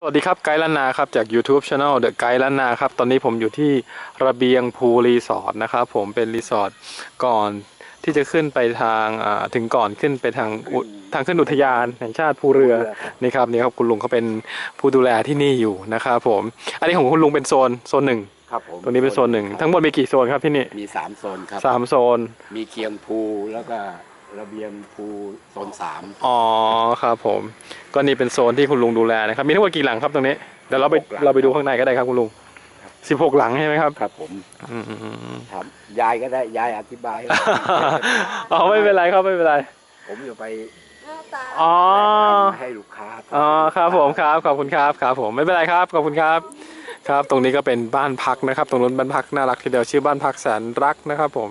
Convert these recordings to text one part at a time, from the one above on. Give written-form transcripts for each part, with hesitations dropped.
สวัสดีครับไกด์ล้านนาครับจาก YouTube Channel The ไกด์ล้านนาครับตอนนี้ผมอยู่ที่ระเบียงพูลรีสอร์ทนะครับผมเป็นรีสอร์ทก่อนที่จะขึ้นไปทางถึงก่อนขึ้นไปทางขึ้นอุทยานแห่งชาติภูเรือนี่ครับคุณลุงเขาเป็นผู้ดูแลที่นี่อยู่นะครับผมอันนี้ของคุณลุงเป็นโซนหนึ่งครับผมตรงนี้เป็นโซนหนึ่งทั้งหมดมีกี่โซนครับที่นี่มี3 โซนครับ3 โซนมีเคียงพูแล้วก็ระเบียงพูโซน3อ๋อครับผมก็นี่เป็นโซนที่คุณลุงดูแลนะครับมีทั้งหมดกี่หลังครับตรงนี้เดี๋ยวเราไปดูข้างในก็ได้ครับคุณลุง16 หลังใช่ไหมครับครับผมครับยายก็ได้ยายอธิบายอ๋อไม่เป็นไรครับไม่เป็นไรผมจะไปอ๋อให้ลูกค้าอ๋อครับผมครับขอบคุณครับครับผมไม่เป็นไรครับขอบคุณครับครับตรงนี้ก็เป็นบ้านพักนะครับตรงนู้นบ้านพักน่ารักทีเดียวชื่อบ้านพักแสนรักนะครับผม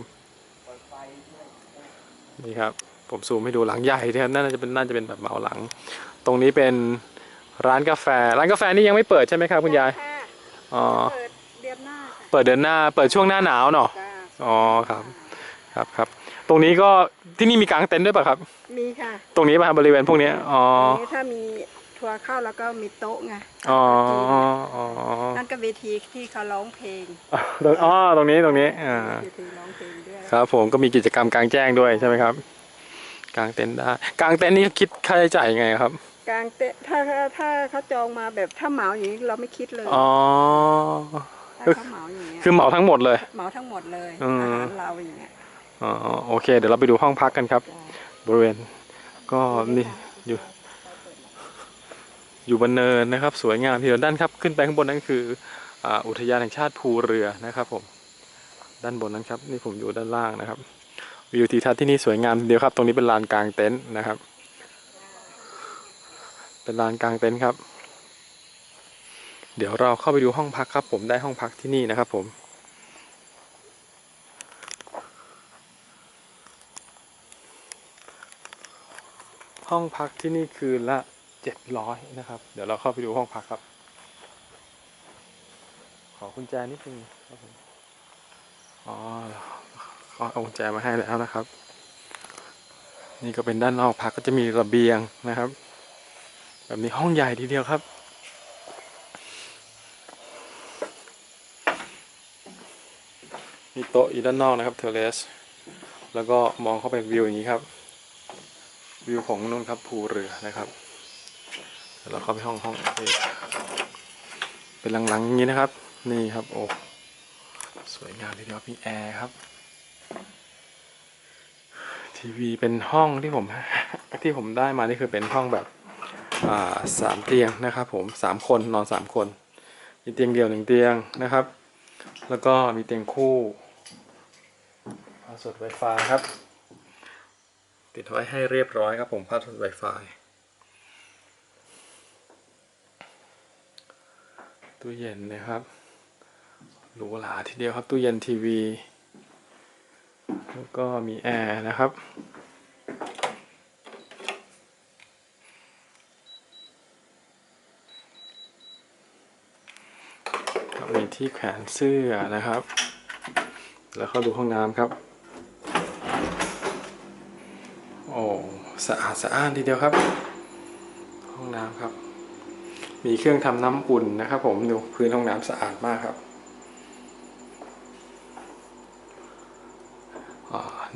นี่ครับผมซูมให้ดูหลังใหญ่นะครับน่าจะเป็นแบบเหมาหลังตรงนี้เป็นร้านกาแฟนี่ยังไม่เปิดใช่ไหมครับคุณยายอ๋อเปิดเดือนหน้าเปิดช่วงหน้าหนาวเนาะอ๋อครับตรงนี้ก็ที่นี่มีกางเต็นท์ด้วยป่ะครับมีค่ะตรงนี้ป่ะบริเวณพวกนี้อ๋อถ้ามีทัวร์เข้าแล้วก็มีโต๊ะไงอ๋อนั่นก็เวทีที่เขาร้องเพลงอ๋อตรงนี้เวทีร้องเพลงด้วยครับผมก็มีกิจกรรมกลางแจ้งด้วยใช่ไหมครับกางเต็นท์ได้กางเต็นท์นี่คิดค่าใช้จ่ายยังไงครับกางเต็นท์ถ้าเขาจองมาแบบถ้าเหมาอย่างนี้เราไม่คิดเลยอ๋อถ้าเขาเหมาอย่างเงี้ยคือเหมาทั้งหมดเลยเหมาทั้งหมดเลยอาหารเราอย่างเงี้ยอ๋อโอเคเดี๋ยวเราไปดูห้องพักกันครับบริเวณก็นี่อยู่บนเนินนะครับสวยงามทีเดียวด้านครับขึ้นไปข้างบนนั้นคืออุทยานแห่งชาติภูเรือนะครับผมด้านบนนั้นครับนี่ผมอยู่ด้านล่างนะครับวิวทิวทัศน์ที่นี่สวยงามทีเดียวครับตรงนี้เป็นลานกลางเต็นท์นะครับเป็นลานกลางเต็นท์ครับเดี๋ยวเราเข้าไปดูห้องพักครับผมได้ห้องพักที่นี่นะครับผมห้องพักที่นี่คืนละ700นะครับเดี๋ยวเราเข้าไปดูห้องพักครับขอกุญแจนิดนึงครับผมอ๋อเขาเอากุญแจมาให้แล้วนะครับนี่ก็เป็นด้านนอกพักก็จะมีระเบียงนะครับแบบนี้ห้องใหญ่ทีเดียวครับมีโต๊ะอยู่ด้านนอกนะครับเทอร์เรสแล้วก็มองเข้าไปวิวอย่างนี้ครับวิวของนู่นครับภูเรือนะครับเดี๋ยวเราเข้าไปห้องเป็นหลังๆอย่างนี้นะครับนี่ครับโอ้สวยงามทีเดียวมีแอร์ครับทีวีเป็นห้องที่ผมได้มานี่คือเป็นห้องแบบ3 เตียงนะครับผม3 คนนอน3 คนมีเตียงเดี่ยว1 เตียงนะครับแล้วก็มีเตียงคู่พาสเวิร์ด Wi-Fi ครับติดไว้ให้เรียบร้อยครับผมพาสเวิร์ด Wi-Fi ตู้เย็นนะครับหรูหราทีเดียวครับตู้เย็นทีวีแล้วก็มีแอร์นะครับมีที่แขวนเสื้อนะครับแล้วเข้าดูห้องน้ำครับโอ้สะอาดทีเดียวครับห้องน้ำครับมีเครื่องทำน้ำอุ่นนะครับผมดูพื้นห้องน้ำสะอาดมากครับ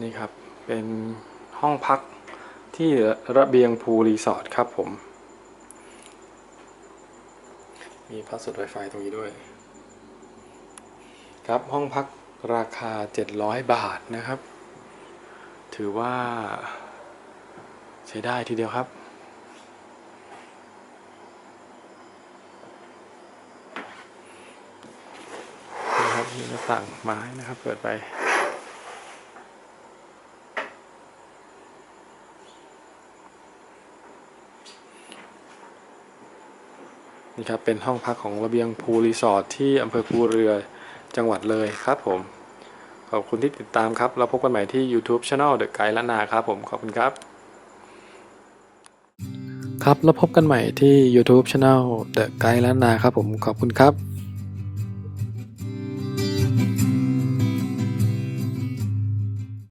นี่ครับเป็นห้องพักที่ระเบียงพูลรีสอร์ทครับผมมีพาสเวิร์ด Wi-Fi ตรงนี้ด้วยครับห้องพักราคา700 บาทนะครับถือว่าใช้ได้ทีเดียวครับนะครับมีหน้าต่างไม้นะครับเปิดไปนี่ครับเป็นห้องพักของระเบียงพูลรีสอร์ทที่อำเภอภูเรือจังหวัดเลยครับผมขอบคุณที่ติดตามครับแล้วพบกันใหม่ที่ YouTube Channel The ไกด์ล้านนาครับผมขอบคุณครับครับแล้วพบกันใหม่ที่ YouTube Channel The ไกด์ล้านนาครับผมขอบคุณครับ